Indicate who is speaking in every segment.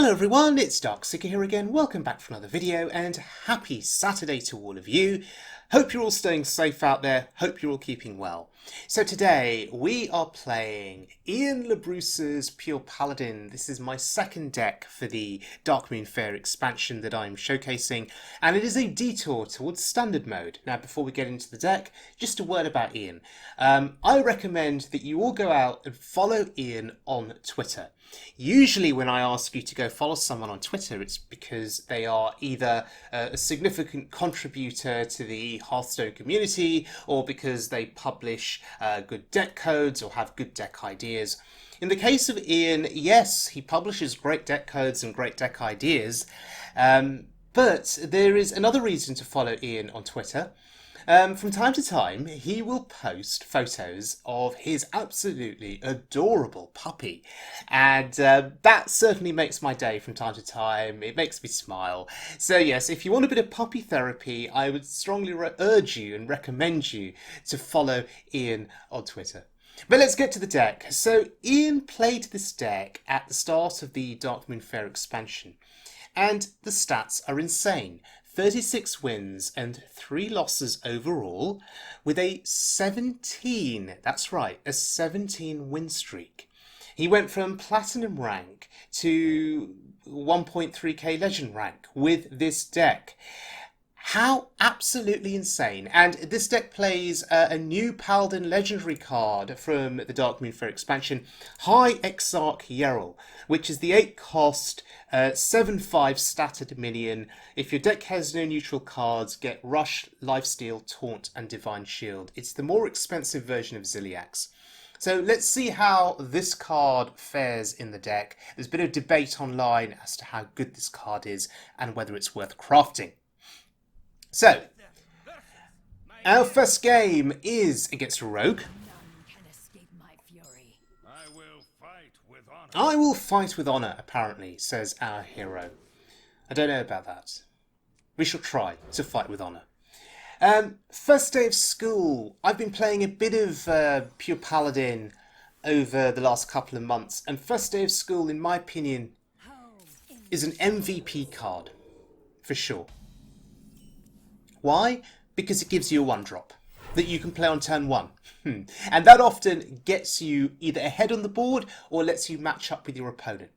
Speaker 1: Hello everyone, it's Darkseeker here again. Welcome back for another video and happy Saturday to all of you. Hope you're all staying safe out there, hope you're all keeping well. So today we are playing LeBruce's Pure Paladin. This is my second deck for the Darkmoon Faire expansion that I'm showcasing, and it is a detour towards standard mode. Now before we get into the deck, just a word about Ian. I recommend that you all go out and follow Ian on Twitter. Usually when I ask you to go follow someone on Twitter, it's because they are either a significant contributor to the Hearthstone community, or because they publish good deck codes or have good deck ideas. In the case of Ian, yes, he publishes great deck codes and great deck ideas, but there is another reason to follow Ian on Twitter. From time to time, he will post photos of his absolutely adorable puppy, and that certainly makes my day from time to time. It makes me smile. So yes, if you want a bit of puppy therapy, I would strongly urge you and recommend you to follow Ian on Twitter. But let's get to the deck. So Ian played this deck at the start of the Darkmoon Faire expansion, and the stats are insane. 36 wins and 3 losses overall, with a 17, that's right, a 17 win streak. He went from Platinum rank to 1.3k Legend rank with this deck. How absolutely insane. And this deck plays a new Paladin legendary card from the Darkmoon Faire expansion, High Exarch Yrel, which is the 8 cost, 7/5 statted minion. If your deck has no neutral cards, get Rush, Lifesteal, Taunt and Divine Shield. It's the more expensive version of Ziliax. So let's see how this card fares in the deck. There's a bit of debate online as to how good this card is and whether it's worth crafting. So, our first game is against a rogue. I will fight with honour, apparently, says our hero. I don't know about that. We shall try to fight with honour. First day of school. I've been playing a bit of Pure Paladin over the last couple of months, and first day of school, in my opinion, is an MVP card, for sure. Why? Because it gives you a 1-drop that you can play on turn 1. And that often gets you either ahead on the board or lets you match up with your opponent.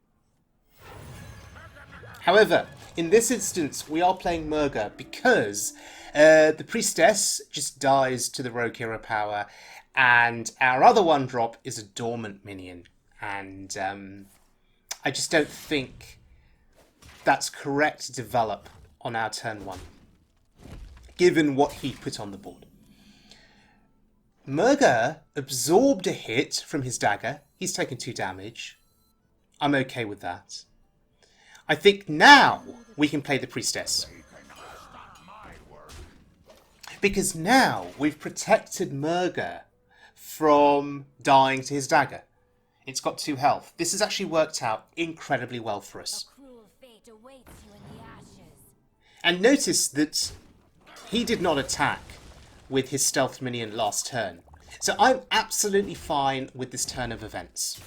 Speaker 1: However, in this instance, we are playing Murga because the Priestess just dies to the Rogue Hero power, and our other 1-drop is a Dormant minion. And I just don't think that's correct to develop on our turn 1. Given what he put on the board. Murga absorbed a hit from his dagger. He's taken 2 damage. I'm okay with that. I think now we can play the Priestess. Because now we've protected Murga from dying to his dagger. It's got 2 health. This has actually worked out incredibly well for us. And notice that he did not attack with his stealth minion last turn. So I'm absolutely fine with this turn of events.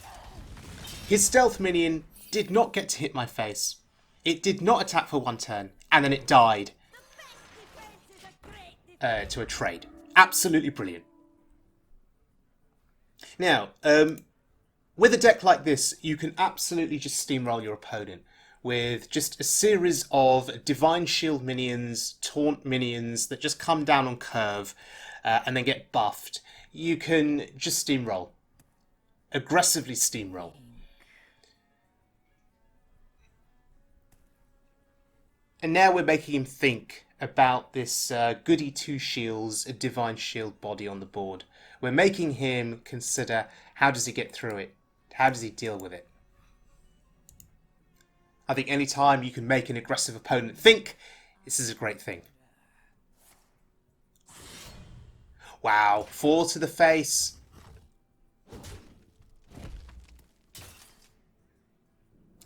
Speaker 1: His stealth minion did not get to hit my face. It did not attack for 1 turn, and then it died to a trade. Absolutely brilliant. Now, with a deck like this, you can absolutely just steamroll your opponent with just a series of Divine Shield minions, Taunt minions that just come down on curve and then get buffed. You can just steamroll. Aggressively steamroll. And now we're making him think about this goody 2 shields, a Divine Shield body on the board. We're making him consider, how does he get through it? How does he deal with it? I think any time you can make an aggressive opponent think, this is a great thing. Wow, 4 to the face.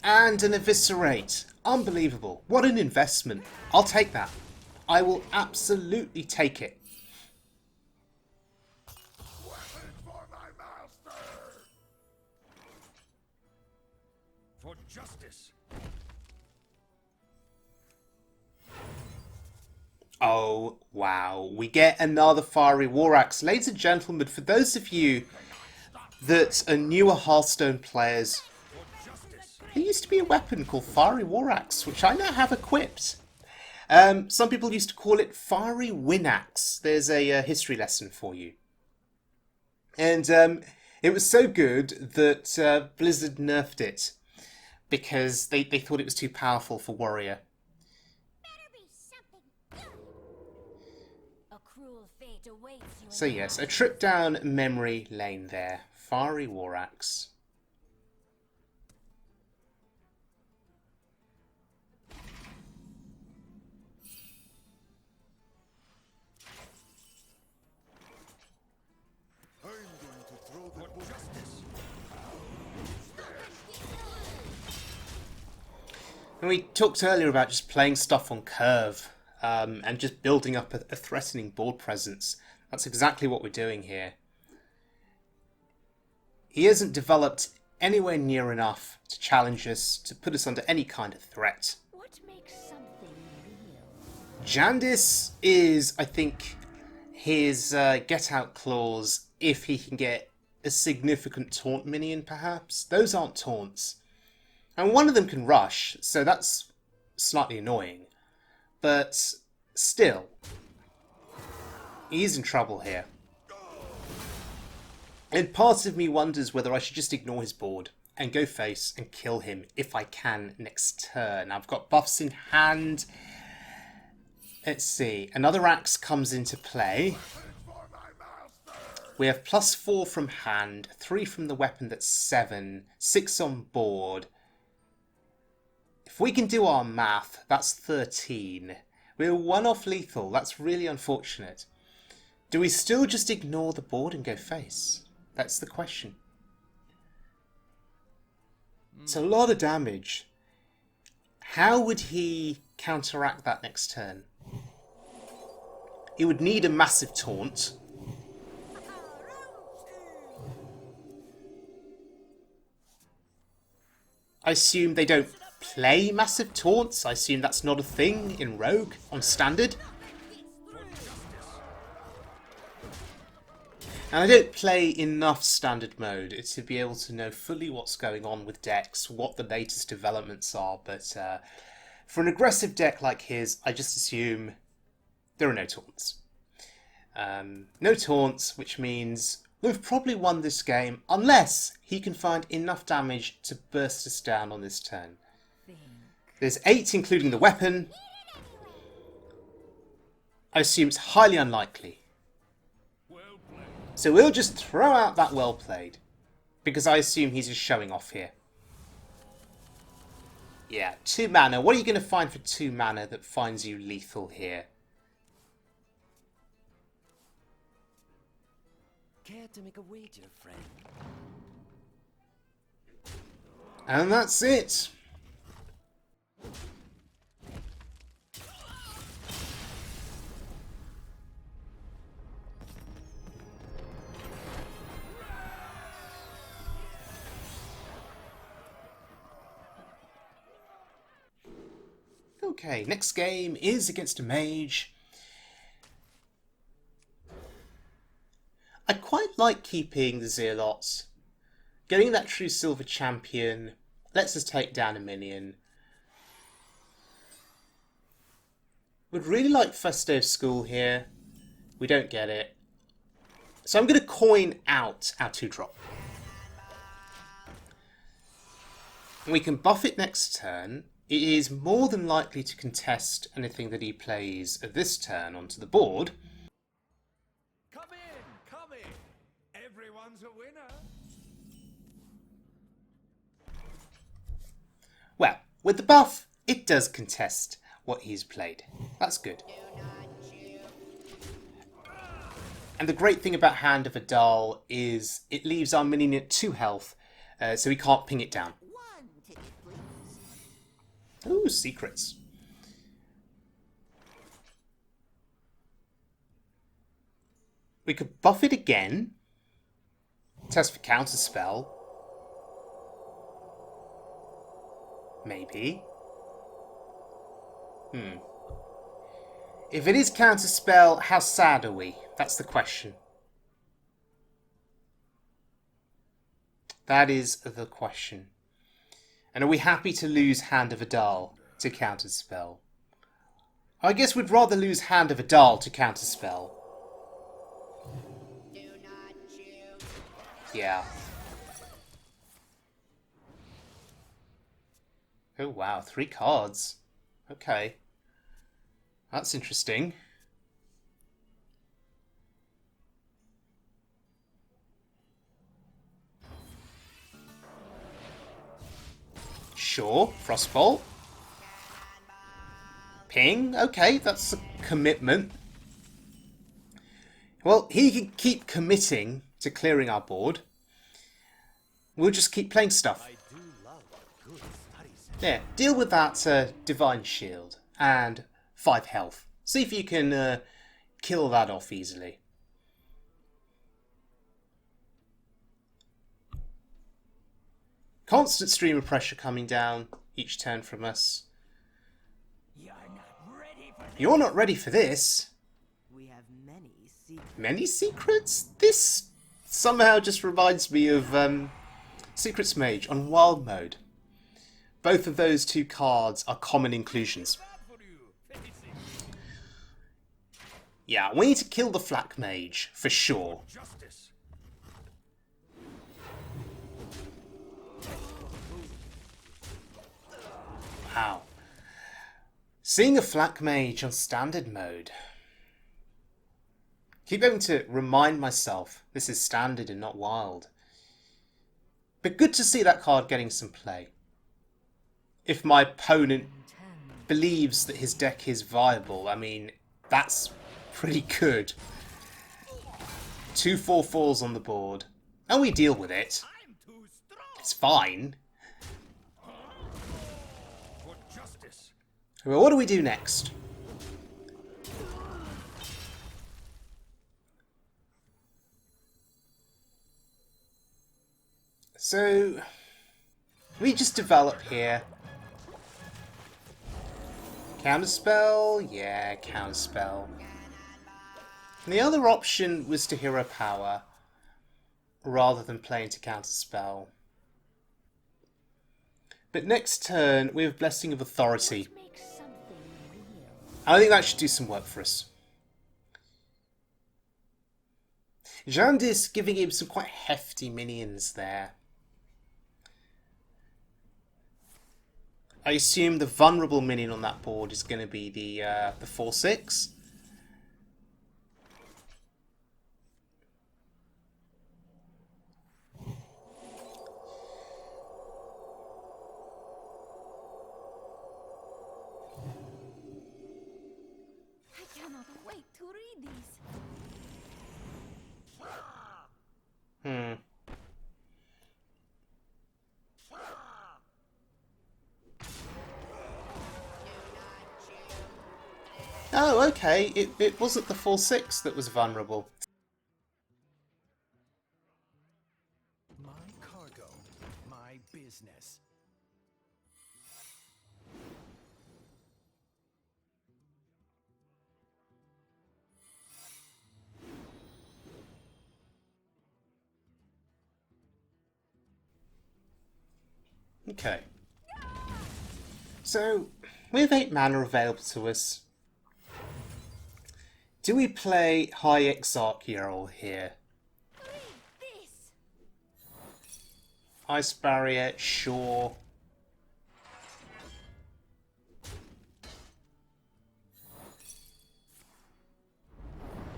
Speaker 1: And an eviscerate. Unbelievable. What an investment. I'll take that. I will absolutely take it.
Speaker 2: For justice.
Speaker 1: Oh, wow. We get another Fiery War Axe. Ladies and gentlemen, for those of you that are newer Hearthstone players, there used to be a weapon called Fiery War Axe, which I now have equipped. Some people used to call it Fiery Win Axe. There's a history lesson for you. And it was so good that Blizzard nerfed it because they thought it was too powerful for Warrior. So yes, a trip down memory lane there. Fiery War Axe. And we talked earlier about just playing stuff on curve and just building up a threatening board presence. That's exactly what we're doing here. He hasn't developed anywhere near enough to challenge us, to put us under any kind of threat.
Speaker 2: What makes something real?
Speaker 1: Jandis is, I think, his get-out clause if he can get a significant taunt minion, perhaps. Those aren't taunts. And one of them can rush, so that's slightly annoying. But still, he's in trouble here. And part of me wonders whether I should just ignore his board and go face and kill him if I can next turn. I've got buffs in hand. Let's see. Another axe comes into play. We have +4 from hand, 3 from the weapon, that's 7, 6 on board. If we can do our math, that's 13. We're 1 off lethal. That's really unfortunate. Do we still just ignore the board and go face? That's the question. It's a lot of damage. How would he counteract that next turn? He would need a massive taunt. I assume they don't play massive taunts. I assume that's not a thing in Rogue on Standard. And I don't play enough Standard mode to be able to know fully what's going on with decks, what the latest developments are, but for an aggressive deck like his, I just assume there are no taunts. No taunts, which means we've probably won this game, unless he can find enough damage to burst us down on this turn. There's 8, including the weapon. I assume it's highly unlikely. So we'll just throw out that well played, because I assume he's just showing off here. Yeah, 2 mana. What are you going to find for 2 mana that finds you lethal here?
Speaker 3: Care to make a wager, friend?
Speaker 1: And that's it. Okay, next game is against a mage. I quite like keeping the Zealots. Getting that true silver champion lets us take down a minion. Would really like First Day of School here. We don't get it. So I'm going to coin out our 2-drop. We can buff it next turn. It is more than likely to contest anything that he plays this turn onto the board.
Speaker 3: Come in! Everyone's a winner!
Speaker 1: Well, with the buff, it does contest what he's played. That's good. And the great thing about Hand of Adal is it leaves our minion at 2 health, so he can't ping it down. Ooh, secrets. We could buff it again. Test for counterspell. Maybe. If it is counterspell, how sad are we? That's the question. That is the question. And are we happy to lose Hand of Adal to counterspell? I guess we'd rather lose Hand of Adal to counterspell.
Speaker 2: Do not choose.
Speaker 1: Yeah. Oh wow, 3 cards. Okay. That's interesting. Sure, Frostbolt. Ping, okay, that's a commitment. Well, he can keep committing to clearing our board. We'll just keep playing stuff.
Speaker 3: I do love a good study session.
Speaker 1: Yeah, deal with that Divine Shield and 5 health. See if you can kill that off easily. Constant stream of pressure coming down each turn from us.
Speaker 3: You're not ready for this.
Speaker 1: You're not ready for this.
Speaker 2: We have many secrets.
Speaker 1: Many secrets? This somehow just reminds me of Secrets Mage on Wild Mode. Both of those 2 cards are common inclusions.
Speaker 3: Bad for you. Face it.
Speaker 1: Yeah, we need to kill the Flak Mage, for sure.
Speaker 3: Justice.
Speaker 1: Wow. Seeing a Flak Mage on Standard Mode. Keep having to remind myself this is Standard and not Wild. But good to see that card getting some play. If my opponent believes that his deck is viable, I mean, that's pretty good. 2 4/4s on the board. And we deal with it.
Speaker 3: I'm too strong
Speaker 1: It's fine.
Speaker 3: for justice.
Speaker 1: Well, what do we do next? So, we just develop here. Counterspell? Yeah, counterspell. And the other option was to hero power, rather than playing to counterspell. But next turn, we have Blessing of Authority.
Speaker 2: Make something real.
Speaker 1: I think that should do some work for us. Jandis giving him some quite hefty minions there. I assume the vulnerable minion on that board is going to be the 4/6.
Speaker 2: I cannot wait to read these.
Speaker 1: Oh, okay. It wasn't the 4/6 that was vulnerable.
Speaker 3: My cargo, my business.
Speaker 1: Okay. So, we have 8 mana available to us. Do we play High Exarch Yrel here?
Speaker 2: Read this.
Speaker 1: Ice Barrier, sure.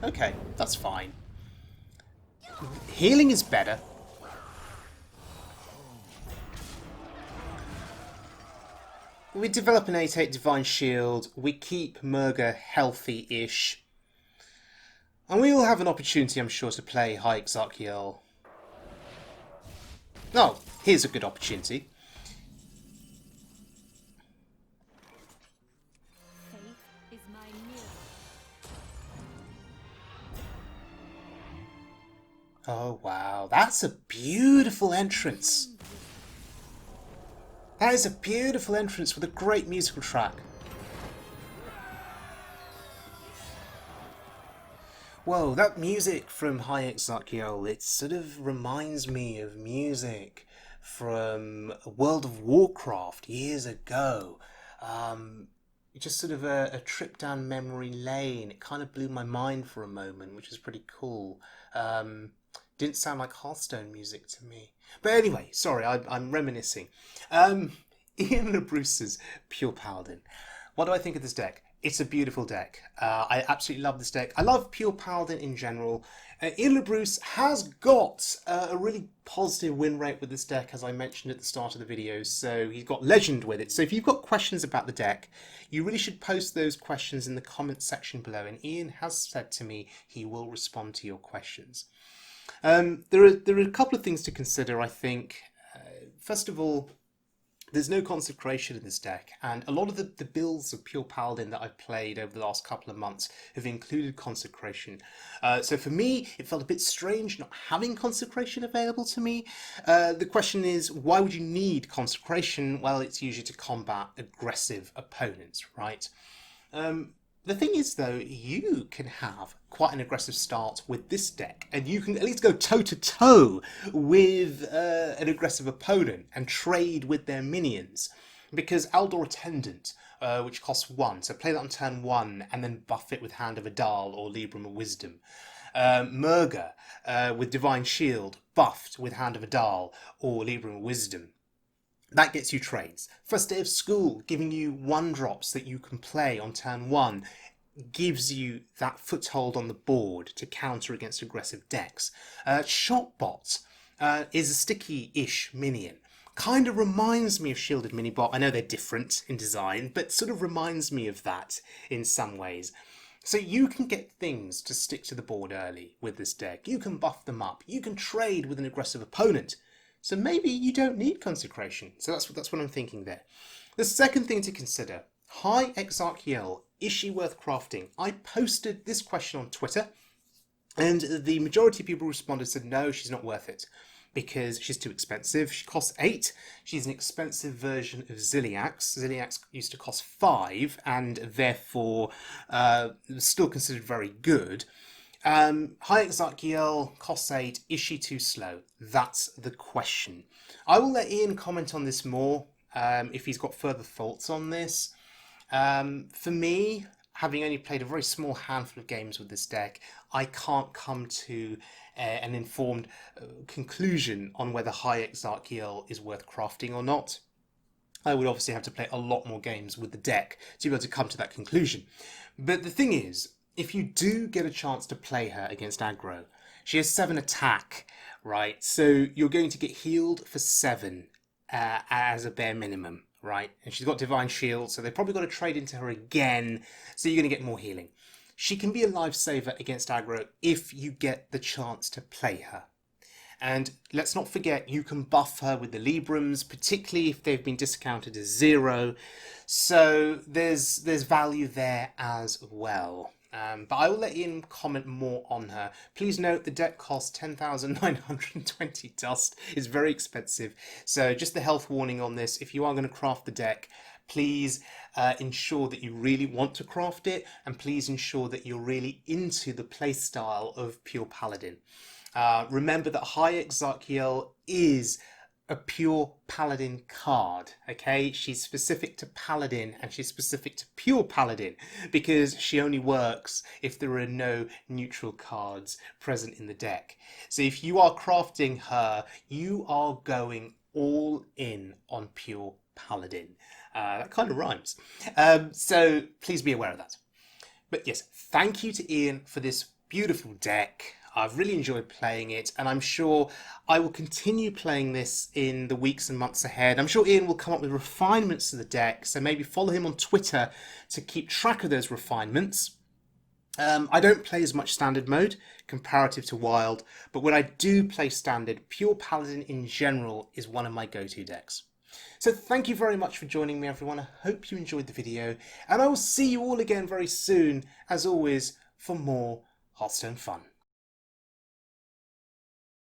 Speaker 1: Okay, that's fine. Healing is better. We develop an 8/8 Divine Shield, we keep Murga healthy-ish. And we will have an opportunity, I'm sure, to play High Exarch Yrel. Oh, here's a good opportunity.
Speaker 2: Faith is my mirror.
Speaker 1: Oh wow, that's a beautiful entrance. That is a beautiful entrance with a great musical track. Whoa, that music from High Exarch, it sort of reminds me of music from World of Warcraft years ago. Um, just sort of a trip down memory lane. It kind of blew my mind for a moment, which is pretty cool. Didn't sound like Hearthstone music to me. But anyway, sorry, I'm reminiscing. Ian LeBruce's Pure Paladin. What do I think of this deck? It's a beautiful deck. I absolutely love this deck. I love Pure Paladin in general. Ian LeBruce has got a really positive win rate with this deck, as I mentioned at the start of the video. So he's got Legend with it. So if you've got questions about the deck, you really should post those questions in the comments section below. And Ian has said to me he will respond to your questions. There are a couple of things to consider, I think. First of all, there's no Consecration in this deck, and a lot of the builds of Pure Paladin that I've played over the last couple of months have included Consecration. So for me, it felt a bit strange not having Consecration available to me. The question is, why would you need Consecration? Well, it's usually to combat aggressive opponents, right? The thing is, though, you can have quite an aggressive start with this deck, and you can at least go toe-to-toe with an aggressive opponent and trade with their minions. Because Aldor Attendant, which costs 1, so play that on turn 1 and then buff it with Hand of Adal or Libram of Wisdom. Murga, with Divine Shield, buffed with Hand of Adal or Libram of Wisdom. That gets you trades. First Day of School, giving you 1-drops that you can play on turn 1, gives you that foothold on the board to counter against aggressive decks. Shotbot is a sticky-ish minion. Kind of reminds me of Shielded Minibot. I know they're different in design, but sort of reminds me of that in some ways. So you can get things to stick to the board early with this deck. You can buff them up. You can trade with an aggressive opponent. So maybe you don't need Consecration. So that's what I'm thinking there. The second thing to consider, High Exarch, is she worth crafting? I posted this question on Twitter, and the majority of people responded said no, she's not worth it because she's too expensive. She costs 8. She's an expensive version of Ziliax. Ziliax used to cost 5 and therefore still considered very good. High Exarch costs 8. Is she too slow? That's the question. I will let Ian comment on this more if he's got further thoughts on this. For me, having only played a very small handful of games with this deck, I can't come to an informed conclusion on whether High Exarch is worth crafting or not. I would obviously have to play a lot more games with the deck to be able to come to that conclusion. But the thing is, if you do get a chance to play her against aggro, she has 7 attack, right? So you're going to get healed for 7 as a bare minimum, right? And she's got Divine Shield, so they've probably got to trade into her again, so you're going to get more healing. She can be a lifesaver against aggro if you get the chance to play her. And let's not forget, you can buff her with the Librams, particularly if they've been discounted to 0. So there's value there as well. But I will let Ian comment more on her. Please note the deck costs 10,920 dust. It's very expensive. So just the health warning on this. If you are going to craft the deck, please ensure that you really want to craft it. And please ensure that you're really into the playstyle of Pure Paladin. Remember that High Exarch is a Pure Paladin card, okay? She's specific to Paladin and she's specific to Pure Paladin because she only works if there are no neutral cards present in the deck. So if you are crafting her, you are going all in on Pure Paladin. That kind of rhymes. So please be aware of that. But yes, thank you to Ian for this beautiful deck. I've really enjoyed playing it, and I'm sure I will continue playing this in the weeks and months ahead. I'm sure Ian will come up with refinements to the deck, so maybe follow him on Twitter to keep track of those refinements. I don't play as much Standard mode, comparative to Wild, but when I do play Standard, Pure Paladin in general is one of my go-to decks. So thank you very much for joining me, everyone. I hope you enjoyed the video, and I will see you all again very soon, as always, for more Hearthstone fun.